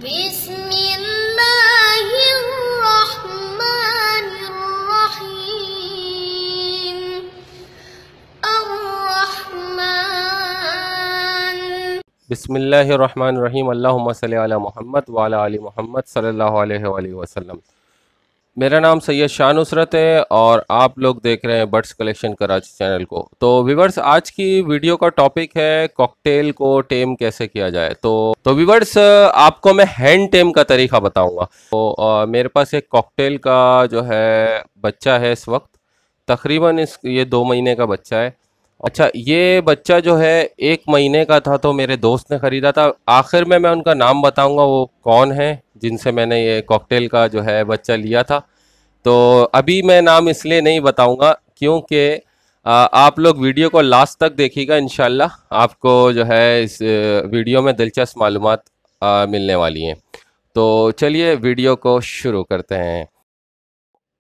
बिस्मिल्लाहिर्रहमानिर्रहीम अर्रहमान। बिस्मिल्लाहिर्रहमानिर्रहीम अल्लाहुम्मा सल्लि अला मोहम्मद व अला आलि मोहम्मद सल्लल्लाहु अलैहि वसल्लम। मेरा नाम सैयद शाह नुसरत है और आप लोग देख रहे हैं बर्ड्स कलेक्शन कराची चैनल को। तो व्यूवर्स, आज की वीडियो का टॉपिक है कॉकटेल को टेम कैसे किया जाए। तो व्यूवर्स, आपको मैं हैंड टेम का तरीका बताऊंगा। मेरे पास एक कॉकटेल का जो है बच्चा है इस वक्त, तकरीबन ये 2 महीने का बच्चा है। अच्छा, ये बच्चा जो है 1 महीने का था तो मेरे दोस्त ने ख़रीदा था। आखिर में मैं उनका नाम बताऊंगा वो कौन है जिनसे मैंने ये कॉकटेल का जो है बच्चा लिया था। तो अभी मैं नाम इसलिए नहीं बताऊंगा क्योंकि आप लोग वीडियो को लास्ट तक देखिएगा। इंशाल्लाह आपको जो है इस वीडियो में दिलचस्प मालूमात मिलने वाली हैं। तो चलिए वीडियो को शुरू करते हैं।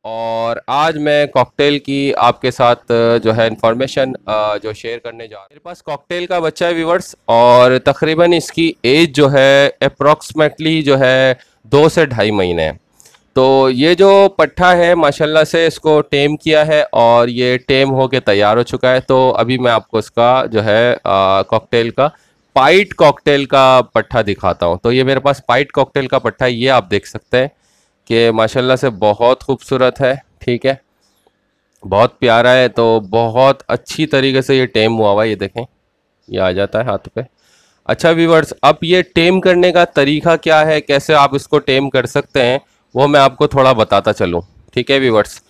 और आज मैं कॉकटेल की आपके साथ जो है इंफॉर्मेशन जो शेयर करने जा रहा हूँ। मेरे पास कॉकटेल का बच्चा है व्यूवर्स, और तकरीबन इसकी एज जो है अप्रॉक्सीमेटली जो है 2 से 2.5 महीने है। तो ये जो पट्ठा है माशाल्लाह से इसको टेम किया है और ये टेम होके तैयार हो चुका है। तो अभी मैं आपको इसका जो है कॉकटेल का पाइट कॉकटेल का पट्ठा दिखाता हूँ। तो ये मेरे पास पाइट कॉकटेल का पट्ठा, ये आप देख सकते हैं कि माशाल्लाह से बहुत खूबसूरत है। ठीक है, बहुत प्यारा है। तो बहुत अच्छी तरीके से ये टेम हुआ हुआ है। ये देखें, ये आ जाता है हाथ पे। अच्छा व्यूवर्स, अब ये टेम करने का तरीका क्या है, कैसे आप इसको टेम कर सकते हैं, वो मैं आपको थोड़ा बताता चलूँ। ठीक है व्यूवर्स,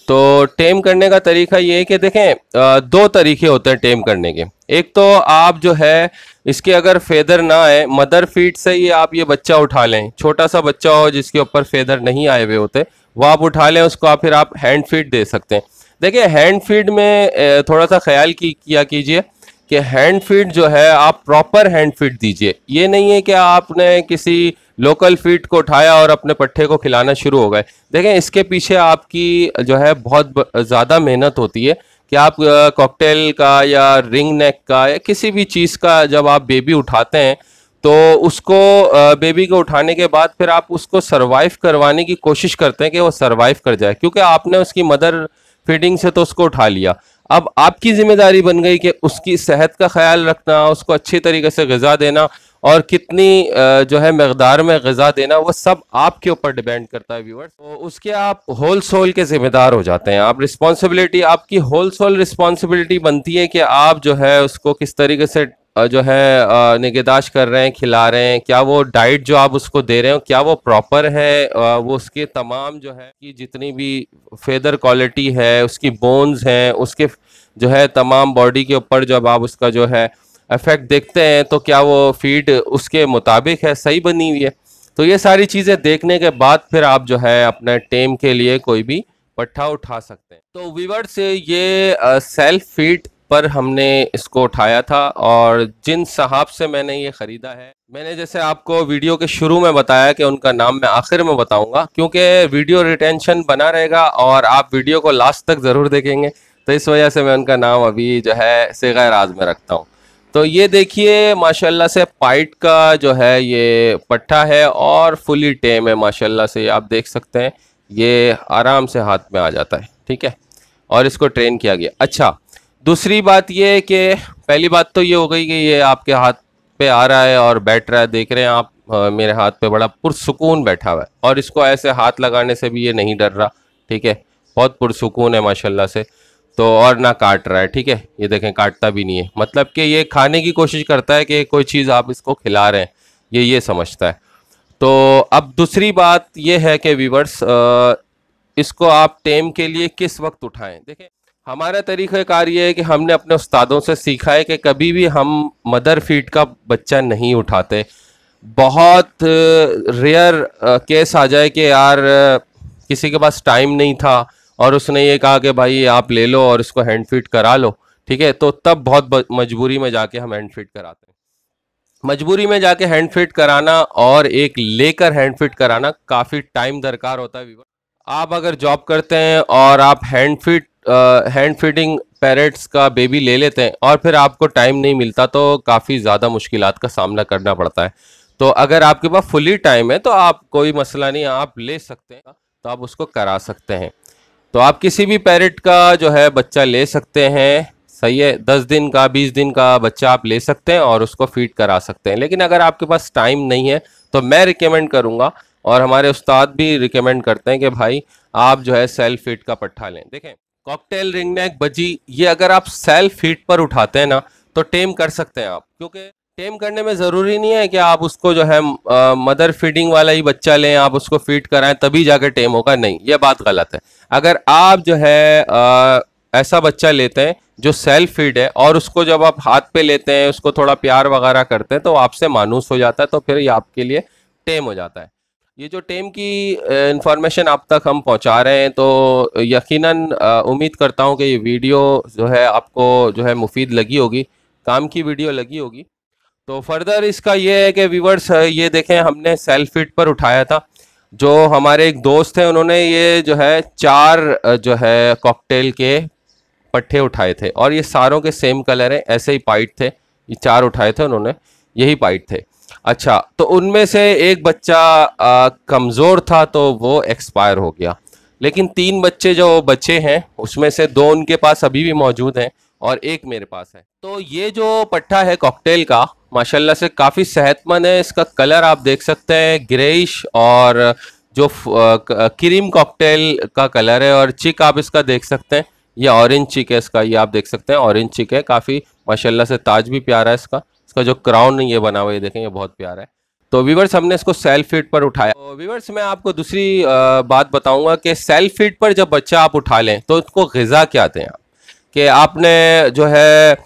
तो टेम करने का तरीका ये है कि देखें, 2 तरीके होते हैं टेम करने के। एक तो आप जो है इसके अगर फेदर ना आए, मदर फीड से ही आप ये बच्चा उठा लें। छोटा सा बच्चा हो जिसके ऊपर फेदर नहीं आए हुए होते, वो आप उठा लें, उसको फिर आप हैंड फीड दे सकते हैं। देखिए, हैंड फीड में थोड़ा सा ख्याल किया कीजिए कि हैंड फीड जो है आप प्रॉपर हैंड फीड दीजिए। ये नहीं है कि आपने किसी लोकल फीड को उठाया और अपने पट्ठे को खिलाना शुरू हो गए। देखें, इसके पीछे आपकी जो है बहुत ज़्यादा मेहनत होती है कि आप कॉकटेल का या रिंग नेक का या किसी भी चीज़ का जब आप बेबी उठाते हैं तो उसको बेबी को उठाने के बाद फिर आप उसको सरवाइव करवाने की कोशिश करते हैं कि वो सरवाइव कर जाए, क्योंकि आपने उसकी मदर फीडिंग से तो उसको उठा लिया। अब आपकी जिम्मेदारी बन गई कि उसकी सेहत का ख्याल रखना, उसको अच्छी तरीके से ग़िज़ा देना और कितनी जो है मकदार में ग़िज़ा देना, वो सब आपके ऊपर डिपेंड करता है व्यूअर्स। तो उसके आप होल सोल के ज़िम्मेदार हो जाते हैं। आप रिस्पॉन्सिबिलिटी, आपकी होल सोल रिस्पॉन्सिबिलिटी बनती है कि आप जो है उसको किस तरीके से जो है निगहदाश्त कर रहे हैं, खिला रहे हैं, क्या वो डाइट जो आप उसको दे रहे हो क्या वो प्रॉपर है, वो उसके तमाम जो है कि जितनी भी फेदर क्वालिटी है, उसकी बोन्स हैं, उसके जो है तमाम बॉडी के ऊपर जब आप उसका जो है इफेक्ट देखते हैं तो क्या वो फीड उसके मुताबिक है, सही बनी हुई है। तो ये सारी चीज़ें देखने के बाद फिर आप जो है अपने टेम के लिए कोई भी पट्ठा उठा सकते हैं। तो वीवर से ये सेल्फ फीड पर हमने इसको उठाया था, और जिन साहब से मैंने ये ख़रीदा है, मैंने जैसे आपको वीडियो के शुरू में बताया कि उनका नाम मैं आखिर में बताऊंगा, क्योंकि वीडियो रिटेंशन बना रहेगा और आप वीडियो को लास्ट तक ज़रूर देखेंगे। तो इस वजह से मैं उनका नाम अभी जो है सिग़ा राज में रखता हूँ। तो ये देखिए माशाल्लाह से पाइट का जो है ये पट्ठा है और फुली टेम है माशाल्लाह से। आप देख सकते हैं ये आराम से हाथ में आ जाता है। ठीक है, और इसको ट्रेन किया गया। अच्छा, दूसरी बात ये है कि पहली बात तो ये हो गई कि ये आपके हाथ पे आ रहा है और बैठ रहा है। देख रहे हैं आप, मेरे हाथ पे बड़ा पुरसुकून बैठा हुआ है, और इसको ऐसे हाथ लगाने से भी ये नहीं डर रहा। ठीक है, बहुत पुरसुकून है माशाल्लाह से। तो और ना काट रहा है। ठीक है, ये देखें, काटता भी नहीं है, मतलब कि ये खाने की कोशिश करता है कि कोई चीज़ आप इसको खिला रहे हैं, ये समझता है। तो अब दूसरी बात ये है कि व्यूवर्स, इसको आप टेम के लिए किस वक्त उठाएं। देखें, हमारा तरीक़ाकार ये है कि हमने अपने उस्तादों से सीखा है कि कभी भी हम मदर फीड का बच्चा नहीं उठाते। बहुत रेयर केस आ जाए कि यार किसी के पास टाइम नहीं था और उसने ये कहा कि भाई आप ले लो और इसको हैंड फीड करा लो। ठीक है, तो तब बहुत मजबूरी में जाके हम हैंड फीड कराते हैं। मजबूरी में जाके हैंड फीड कराना और एक लेकर हैंड फीड कराना काफ़ी टाइम दरकार होता है। आप अगर जॉब करते हैं और आप हैंड फीडिंग पैरेट्स का बेबी ले लेते हैं और फिर आपको टाइम नहीं मिलता, तो काफ़ी ज़्यादा मुश्किलात का सामना करना पड़ता है। तो अगर आपके पास फुली टाइम है तो आप, कोई मसला नहीं, आप ले सकते हैं, तो आप उसको करा सकते हैं। तो आप किसी भी पैरेट का जो है बच्चा ले सकते हैं, सही है। 10 दिन का, 20 दिन का बच्चा आप ले सकते हैं और उसको फीड करा सकते हैं। लेकिन अगर आपके पास टाइम नहीं है तो मैं रिकमेंड करूंगा, और हमारे उस्ताद भी रिकमेंड करते हैं कि भाई आप जो है सेल्फ फीड का पट्ठा लें। देखें, कॉकटेल, रिंगनेक, बजी, ये अगर आप सेल्फ फीड पर उठाते हैं ना तो टेम कर सकते हैं आप, क्योंकि टेम करने में ज़रूरी नहीं है कि आप उसको जो है मदर फीडिंग वाला ही बच्चा लें, आप उसको फीड कराएं तभी जाकर टेम होगा, नहीं, ये बात गलत है। अगर आप जो है ऐसा बच्चा लेते हैं जो सेल्फ फीड है और उसको जब आप हाथ पे लेते हैं, उसको थोड़ा प्यार वगैरह करते हैं तो आपसे मानूस हो जाता है, तो फिर ये आपके लिए टेम हो जाता है। ये जो टेम की इंफॉर्मेशन आप तक हम पहुंचा रहे हैं, तो यकीनन उम्मीद करता हूं कि ये वीडियो जो है आपको जो है मुफीद लगी होगी, काम की वीडियो लगी होगी। तो फर्दर इसका ये है कि व्यूवर्स, ये देखें, हमने सेल्फ फीड पर उठाया था। जो हमारे एक दोस्त हैं उन्होंने ये जो है 4 जो है कॉकटेल के पट्ठे उठाए थे, और ये सारों के सेम कलर है, ऐसे ही पाइट थे। ये 4 उठाए थे उन्होंने, यही पाइट थे। अच्छा, तो उनमें से एक बच्चा कमज़ोर था तो वो एक्सपायर हो गया, लेकिन 3 बच्चे जो बचे हैं उसमें से 2 उनके पास अभी भी मौजूद हैं और एक मेरे पास है। तो ये जो पट्ठा है कॉकटेल का, माशाल्लाह से काफ़ी सेहतमंद है। इसका कलर आप देख सकते हैं ग्रेइश, और जो क्रीम कॉकटेल का कलर है, और चिक आप इसका देख सकते हैं, ये ऑरेंज चिक है इसका, ये आप देख सकते हैं ऑरेंज चिक है, काफ़ी माशाल्लाह से ताज भी प्यारा है इसका। इसका जो क्राउन ये बना हुआ है देखें, ये बहुत प्यारा है। तो व्यूवर्स, हमने इसको सेल्फ फीड पर उठाया। तो व्यूवर्स, मैं आपको दूसरी बात बताऊंगा कि सेल्फ फीड पर जब बच्चा आप उठा लें तो उसको ग़िज़ा क्या दें आप, कि आपने जो है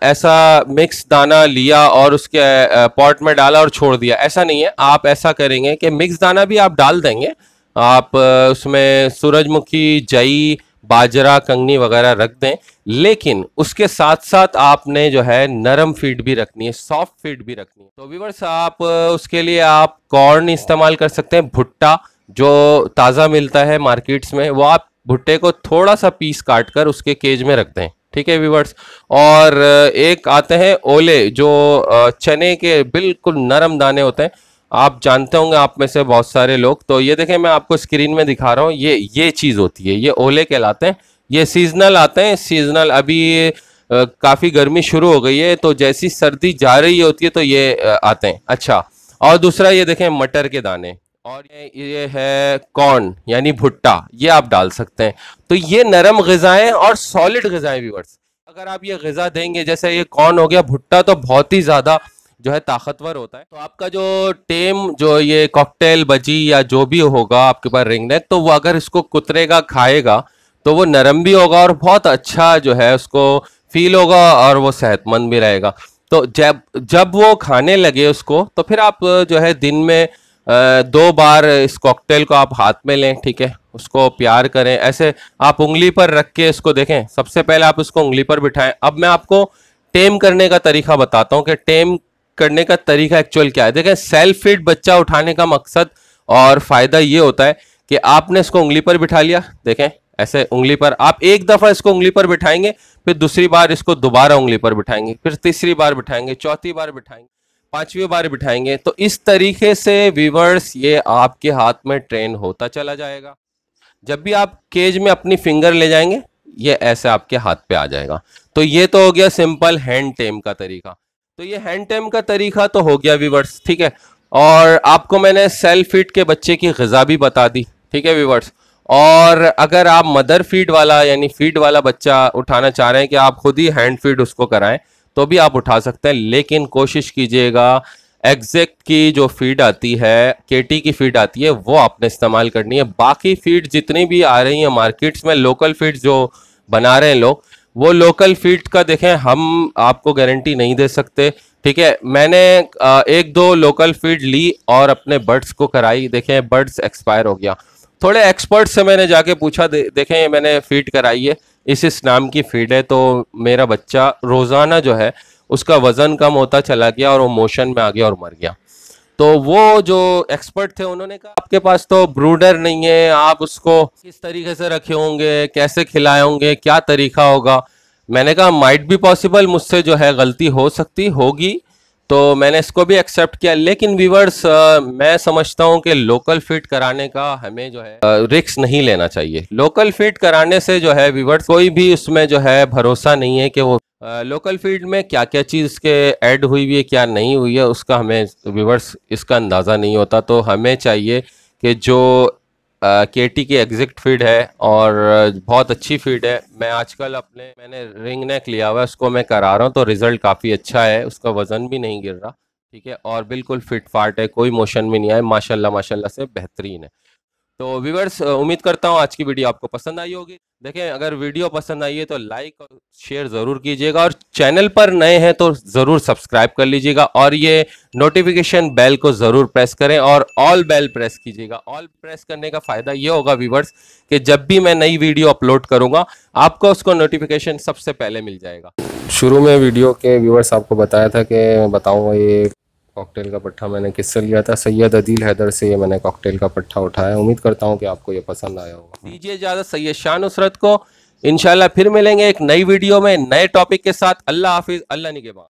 ऐसा मिक्स दाना लिया और उसके पॉट में डाला और छोड़ दिया, ऐसा नहीं है। आप ऐसा करेंगे कि मिक्स दाना भी आप डाल देंगे, आप उसमें सूरजमुखी, जई, बाजरा, कंगनी वगैरह रख दें, लेकिन उसके साथ साथ आपने जो है नरम फीड भी रखनी है, सॉफ्ट फीड भी रखनी है। तो व्यूअर्स, आप उसके लिए आप कॉर्न इस्तेमाल कर सकते हैं, भुट्टा जो ताज़ा मिलता है मार्केट्स में, वो आप भुट्टे को थोड़ा सा पीस काट कर उसके केज में रख दें, ठीक है व्यूवर्स। और एक आते हैं ओले, जो चने के बिल्कुल नरम दाने होते हैं, आप जानते होंगे आप में से बहुत सारे लोग। तो ये देखें, मैं आपको स्क्रीन में दिखा रहा हूँ, ये चीज़ होती है, ये ओले कहलाते हैं। ये सीजनल आते हैं, सीजनल। अभी काफ़ी गर्मी शुरू हो गई है, तो जैसी सर्दी जा रही होती है तो ये आते हैं। अच्छा, और दूसरा ये देखें, मटर के दाने, और ये है कॉर्न यानी भुट्टा, ये आप डाल सकते हैं। तो ये नरम ग़िज़ाएं और सॉलिड ग़िज़ाएं व्यूअर्स, अगर आप ये ग़िज़ा देंगे, जैसे ये कॉर्न हो गया, भुट्टा तो बहुत ही ज़्यादा जो है ताकतवर होता है, तो आपका जो टेम, जो ये कॉकटेल, बजी या जो भी होगा आपके पास रिंगनेक, तो वो अगर इसको कुतरेगा, खाएगा, तो वो नरम भी होगा और बहुत अच्छा जो है उसको फील होगा और वो सेहतमंद भी रहेगा। तो जब वो खाने लगे उसको, तो फिर आप जो है दिन में 2 बार इस कॉकटेल को आप हाथ में लें, ठीक है, उसको प्यार करें। ऐसे आप उंगली पर रख के इसको देखें, सबसे पहले आप उसको उंगली पर बिठाएं। अब मैं आपको टेम करने का तरीका बताता हूं कि टेम करने का तरीका एक्चुअल क्या है। देखें, सेल्फ फीड बच्चा उठाने का मकसद और फायदा ये होता है कि आपने इसको उंगली पर बिठा लिया, देखें ऐसे उंगली पर, आप एक दफा इसको उंगली पर बिठाएंगे, फिर दूसरी बार इसको दोबारा उंगली पर बिठाएंगे, फिर तीसरी बार बिठाएंगे, चौथी बार बिठाएंगे, 5वीं बार बिठाएंगे। तो इस तरीके से व्यूअर्स ये आपके हाथ में ट्रेन होता चला जाएगा। जब भी आप केज में अपनी फिंगर ले जाएंगे, ये ऐसे आपके हाथ पे आ जाएगा। तो ये तो हो गया सिंपल हैंड टेम का तरीका। तो ये हैंड टेम का तरीका तो हो गया व्यूअर्स, ठीक है। और आपको मैंने सेल्फ फीड के बच्चे की ग़िज़ा भी बता दी, ठीक है व्यूअर्स। और अगर आप मदर फीड वाला यानी फीड वाला बच्चा उठाना चाह रहे हैं कि आप खुद ही हैंड फीड उसको कराएं, तो भी आप उठा सकते हैं, लेकिन कोशिश कीजिएगा एग्जैक्ट की जो फीड आती है, केटी की फीड आती है, वो आपने इस्तेमाल करनी है। बाकी फीड जितनी भी आ रही हैं मार्केट्स में, लोकल फीड जो बना रहे हैं लोग, वो लोकल फीड का देखें हम आपको गारंटी नहीं दे सकते, ठीक है। मैंने 1-2 लोकल फीड ली और अपने बर्ड्स को कराई, देखें बर्ड्स एक्सपायर हो गया। थोड़े एक्सपर्ट से मैंने जाके पूछा, देखें मैंने फीड कराई है, इस नाम की फीड है, तो मेरा बच्चा रोज़ाना जो है उसका वज़न कम होता चला गया और वो मोशन में आ गया और मर गया। तो वो जो एक्सपर्ट थे उन्होंने कहा आपके पास तो ब्रूडर नहीं है, आप उसको किस तरीके से रखे होंगे, कैसे खिलाए होंगे, क्या तरीका होगा। मैंने कहा माइट बी पॉसिबल, मुझसे जो है गलती हो सकती होगी, तो मैंने इसको भी एक्सेप्ट किया। लेकिन व्यूवर्स मैं समझता हूँ कि लोकल फिट कराने का हमें जो है रिस्क नहीं लेना चाहिए। लोकल फिट कराने से जो है व्यूवर्स कोई भी उसमें जो है भरोसा नहीं है कि वो लोकल फील्ड में क्या क्या चीज़ के ऐड हुई हुई है क्या नहीं हुई है, उसका हमें व्यूवर्स इसका अंदाज़ा नहीं होता। तो हमें चाहिए कि जो केटी की एग्जिट फीड है और बहुत अच्छी फीड है। मैं आजकल मैंने रिंग नेक लिया हुआ है, उसको मैं करा रहा हूँ तो रिज़ल्ट काफ़ी अच्छा है, उसका वज़न भी नहीं गिर रहा, ठीक है, और बिल्कुल फिट फाट है, कोई मोशन भी नहीं आया, माशाल्लाह माशाल्लाह से बेहतरीन है। तो व्यूवर्स उम्मीद करता हूँ आज की वीडियो आपको पसंद आई होगी। देखें, अगर वीडियो पसंद आई है तो लाइक और शेयर ज़रूर कीजिएगा, और चैनल पर नए हैं तो ज़रूर सब्सक्राइब कर लीजिएगा, और ये नोटिफिकेशन बेल को ज़रूर प्रेस करें और ऑल बेल प्रेस कीजिएगा। ऑल प्रेस करने का फ़ायदा ये होगा व्यूवर्स कि जब भी मैं नई वीडियो अपलोड करूँगा आपको उसको नोटिफिकेशन सबसे पहले मिल जाएगा। शुरू में वीडियो के व्यूवर्स आपको बताया था कि मैं बताऊँगा ये कॉकटेल का पट्ठा मैंने किससे लिया था। सैयद अदील हैदर से ये मैंने कॉकटेल का पट्ठा उठाया। उम्मीद करता हूँ कि आपको ये पसंद आया होगा। दीजिए इजाज़त सैयद शाह नुसरत को। इंशाल्लाह फिर मिलेंगे एक नई वीडियो में नए टॉपिक के साथ। अल्लाह हाफिज़, अल्लाह निगहबान।